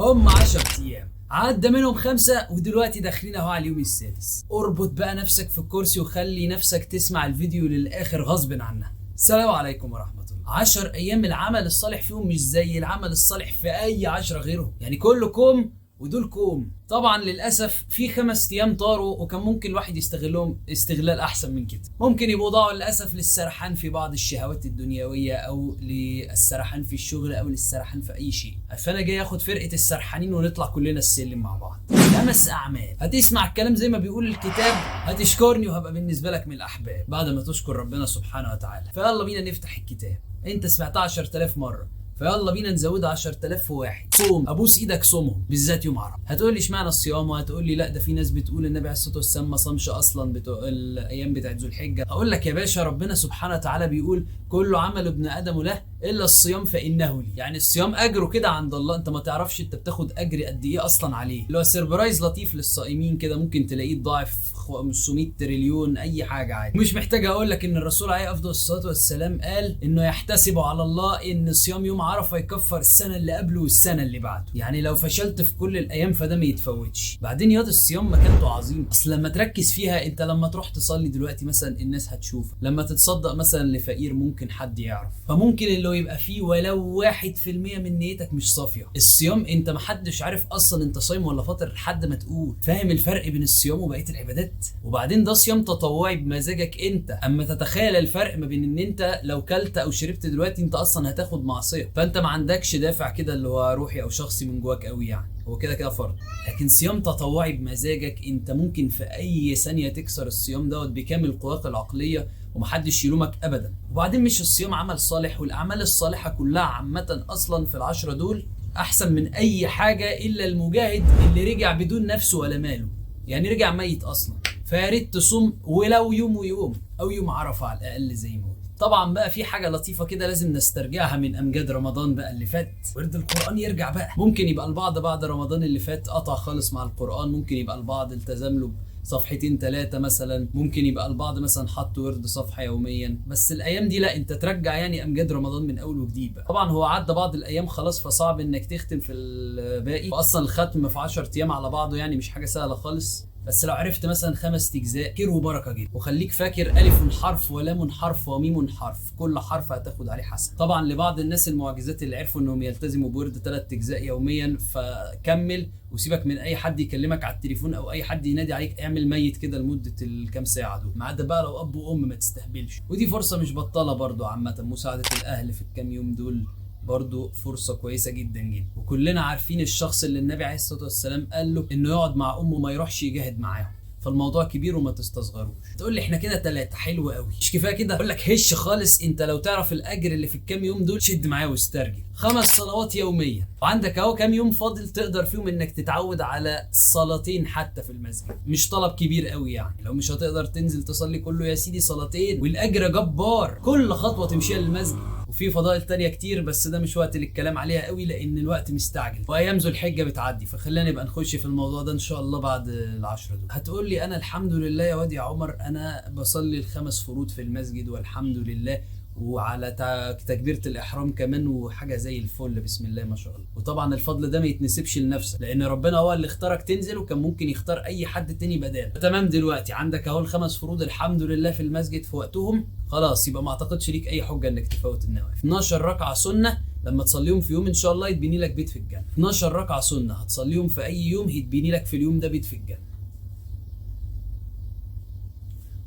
هم 10 ايام عدى منهم 5 ودلوقتي داخلين اهو على اليوم السادس. اربط بقى نفسك في الكرسي وخلي نفسك تسمع الفيديو للاخر غصب عنها. السلام عليكم ورحمة الله. 10 ايام العمل الصالح فيهم مش زي العمل الصالح في اي 10 غيرهم، يعني كله كوم ودول كوم. طبعا للاسف في 5 ايام طاروا وكان ممكن الواحد يستغلهم استغلال احسن من كده. ممكن يبقوا ضاعوا للاسف للسرحان في بعض الشهوات الدنيويه، او للسرحان في الشغل، او للسرحان في اي شيء. فانا جاي اخد فرقه السرحانين ونطلع كلنا السلم مع بعض. 5 اعمال هتسمع الكلام زي ما بيقول الكتاب، هتشكرني وهبقى بالنسبه لك من الاحباب بعد ما تشكر ربنا سبحانه وتعالى. فيلا بينا نفتح الكتاب. انت سمعتها 10,000 مره، فيلا بينا نزودها 10,001. صوم، ابوس ايدك صومهم بالذات يوم عرفه. هتقول لي اشمعنى الصيام؟ وهتقول لي لا ده في ناس بتقول النبي عليه الصلاه والسلام ما صامش اصلا بتوع الايام بتاعت ذو الحجه. هقول لك يا باشا، ربنا سبحانه وتعالى بيقول كل عمل ابن ادم له الا الصيام فانه لي. يعني الصيام اجره كده عند الله، انت ما تعرفش انت بتاخد اجر قد ايه اصلا عليه. اللي هو سيربرايز لطيف للصائمين كده، ممكن تلاقيه ضاعف 500 تريليون اي حاجه عادي. مش محتاج اقول لك ان الرسول عليه افضل الصلاه والسلام قال انه يحتسب على الله ان صيام يوم عرفه يكفر السنه اللي قبله والسنه اللي بعده. يعني لو فشلت في كل الايام فده ما يتفوتش. بعدين ياض الصيام مكانته عظيم، اصل لما تركز فيها انت لما تروح تصلي دلوقتي مثلا الناس هتشوف، لما تتصدق مثلا لفقير ممكن حد يعرف، فممكن اللي يبقى فيه ولو 1% من نيتك مش صافيه. الصيام انت محدش عارف اصلا انت صايم ولا فاطر لحد ما تقول. فاهم الفرق بين الصيام وبقيه العبادات؟ وبعدين ده صيام تطوعي بمزاجك انت. اما تتخيل الفرق ما بين ان انت لو كلت او شربت دلوقتي انت اصلا هتاخد معصيه، فانت ما عندكش دافع كده اللي هو روحي او شخصي من جواك قوي، يعني هو كده كده فرض. لكن صيام تطوعي بمزاجك انت ممكن في اي ثانيه تكسر الصيام دوت بكامل قواك العقليه ومحدش يلومك ابدا. وبعدين مش الصيام عمل صالح، والاعمال الصالحه كلها عامه اصلا في ال10 دول احسن من اي حاجه الا المجاهد اللي رجع بدون نفسه ولا ماله، يعني رجع ميت اصلا. فيا ريت تصوم ولو يوم ويوم او يوم عرفه على الاقل زي ما قلت. طبعا بقى في حاجه لطيفه كده لازم نسترجعها من امجاد رمضان بقى اللي فات. ورد القران يرجع بقى. ممكن يبقى البعض بعد رمضان اللي فات قطع خالص مع القران، ممكن يبقى البعض التزم له صفحتين 3 مثلا، ممكن يبقى البعض مثلا حط ورد صفحه يوميا. بس الايام دي لا، انت ترجع يعني امجاد رمضان من اول وجديد بقى. طبعا هو عدى بعض الايام خلاص فصعب انك تختم في الباقي، واصلا الختم في 10 ايام على بعضه يعني مش حاجه سهله خالص. بس لو عرفت مثلا 5 اجزاء خير وبركه جدا. وخليك فاكر الف حرف ولام حرف وميم حرف، كل حرف هتاخد عليه حسنه. طبعا لبعض الناس المعجزات اللي عرفوا انهم يلتزموا بورد 3 اجزاء يوميا فكمل، وسيبك من اي حد يكلمك على التليفون او اي حد ينادي عليك. اعمل ميت كده لمده الكام ساعه دول، ما عدا بقى لو اب وام ما تستهبلش. ودي فرصه مش بطاله برضو عامه، مساعده الاهل في الكام يوم دول برضو فرصة كويسة جدا جدا. وكلنا عارفين الشخص اللي النبي عليه الصلاة والسلام قال له انه يقعد مع امه ما يروحش يجاهد معاهم. فالموضوع كبير وما تستصغروش. تقول لي احنا كده 3 حلو قوي، مش كفايه كده؟ اقول لك هش خالص. انت لو تعرف الاجر اللي في الكام يوم دول شد معايا واسترجل. 5 صلوات يوميا، وعندك اهو كام يوم فاضل تقدر فيهم انك تتعود على صلاتين حتى في المسجد. مش طلب كبير قوي يعني، لو مش هتقدر تنزل تصلي كله يا سيدي صلاتين والاجر جبار. كل خطوه تمشيها للمسجد. وفي فضائل تانية كتير بس ده مش وقت للكلام عليها قوي لان الوقت مستعجل وايام ذو الحجه بتعدي، فخلينا نبقى نخش في الموضوع ده ان شاء الله بعد ال10 دول. هتقول لي انا الحمد لله يا واد يا عمر انا بصلي ال5 فروض في المسجد والحمد لله، وعلى تكبيره الاحرام كمان وحاجه زي الفل بسم الله ما شاء الله. وطبعا الفضل ده ما يتنسبش لنفسك لان ربنا هو اللي اختارك تنزل، وكان ممكن يختار اي حد تاني بدالك. تمام، دلوقتي عندك اهو ال5 فروض الحمد لله في المسجد في وقتهم، خلاص يبقى ما اعتقدش ليك اي حجه انك تفوت النوافل. 12 ركعه سنه لما تصليهم في يوم ان شاء الله يتبني لك بيت في الجنه. 12 ركعه سنه هتصليهم في اي يوم يتبني لك في اليوم ده بيت في الجنه.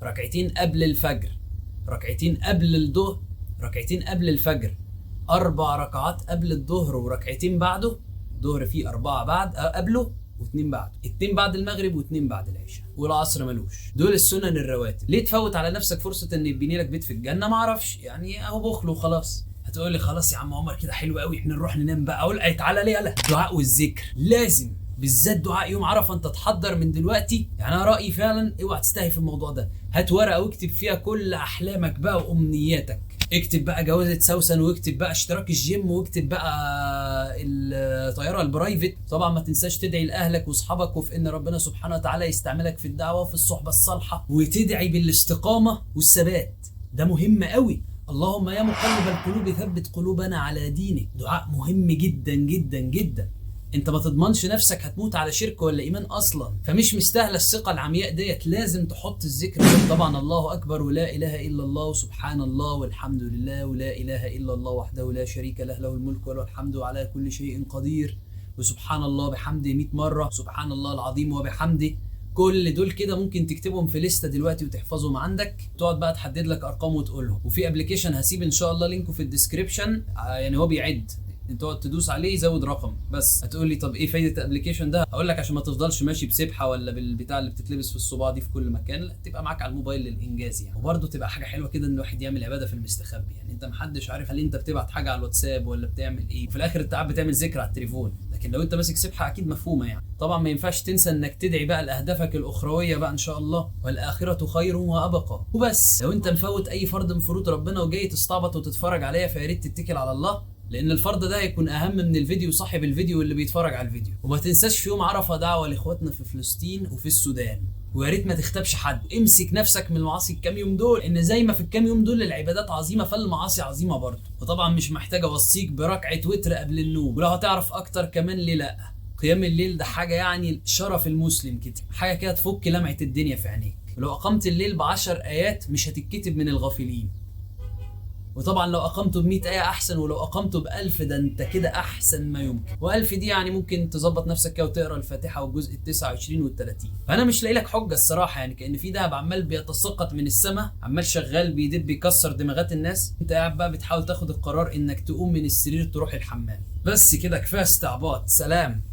ركعتين قبل الفجر، ركعتين قبل الظهر، ركعتين قبل الفجر، 4 ركعات قبل الظهر وركعتين بعده. الظهر فيه 4 بعد قبله و2 بعده، 2 بعد المغرب و2 بعد العشاء، والعصر ملوش. دول السنن الرواتب. ليه تفوت على نفسك فرصه ان يبني لك بيت في الجنه؟ ما اعرفش يعني، اهو بخل وخلاص. هتقول لي خلاص يا عم عمر كده حلو قوي احنا نروح ننام بقى. اقول تعالى ليه؟ يلا الدعاء والذكر لازم، بالذات دعاء يوم عرفه انت تحضر من دلوقتي. يعني انا رايي فعلا اوعى تستهي في الموضوع ده. هات ورقه واكتب فيها كل احلامك بقى وامنياتك. اكتب بقى جوازة سوسن، واكتب بقى اشتراك الجيم، واكتب بقى الطياره البرايفت. طبعا ما تنساش تدعي لاهلك واصحابك وفي ان ربنا سبحانه وتعالى يستعملك في الدعوه وفي الصحبه الصالحه، وتدعي بالاستقامه والثبات. ده مهم قوي. اللهم يا مقلب القلوب ثبت قلوبنا على دينك. دعاء مهم جدا جدا جدا. انت ما تضمنش نفسك هتموت على شرك ولا ايمان اصلا، فمش مستاهله الثقه العمياء ديت. لازم تحط الذكر طبعا الله اكبر ولا اله الا الله وسبحان الله والحمد لله ولا اله الا الله وحده لا شريك له، له الملك وله الحمد على كل شيء قدير، وسبحان الله بحمده 100 مره، سبحان الله العظيم وبحمده. كل دول كده ممكن تكتبهم في لسته دلوقتي وتحفظهم عندك، تقعد بقى تحدد لك ارقام وتقولهم. وفي ابلكيشن هسيب ان شاء الله لينكه في الديسكريبشن، يعني هو بيعد، انت تقعد تدوس عليه يزود رقم. بس هتقول لي طب ايه فايده الابلكيشن ده؟ هقول لك عشان ما تفضلش ماشي بسبحه ولا بالبتاع اللي بتتلبس في الصباع دي في كل مكان، لا تبقى معاك على الموبايل للانجاز يعني. وبرده تبقى حاجه حلوه كده ان الواحد يعمل عباده في المستخبي، يعني انت محدش عارف هل انت بتبعت حاجه على الواتساب ولا بتعمل ايه، وفي الاخر انت قاعد بتعمل ذكر على التليفون. لكن لو انت ماسك سبحه اكيد مفهومه يعني. طبعا ما ينفعش تنسى انك تدعي بقى لاهدافك الاخرويه بقى ان شاء الله، والاخره خير وابقى. وبس لو انت مفوت اي فرض من فروض ربنا وجاي تستعبط وتتفرج عليا، فيا ريت تتكل على الله، لان الفرض ده هيكون اهم من الفيديو صاحب الفيديو اللي بيتفرج على الفيديو. وما تنساش في يوم عرفه دعوه لاخواتنا في فلسطين وفي السودان، ويا ريت ما تختبش حد. امسك نفسك من المعاصي الكام يوم دول، ان زي ما في الكام يوم دول العبادات عظيمه فالمعاصي عظيمه برضه. وطبعا مش محتاج اوصيك بركعه وتر قبل النوم، ولو هتعرف اكتر كمان ليه لا، قيام الليل ده حاجه يعني شرف المسلم كده، حاجه كده تفك لمعه الدنيا في عينيك. ولو اقمت الليل ب10 ايات مش هتتكتب من الغافلين. وطبعا لو اقمته ب100 آية احسن، ولو اقمته ب1000 ده انت كده احسن ما يمكن. و1000 دي يعني ممكن تظبط نفسك كده وتقرا الفاتحه والجزء ال29 وال30. فانا مش لاقي لك حجه الصراحه، يعني كأن في دهب عمال بيتساقط من السماء، عمال شغال بيدب بيكسر دماغات الناس، انت قاعد بقى بتحاول تاخد القرار انك تقوم من السرير تروح الحمام. بس كده كفايه استعباط، سلام.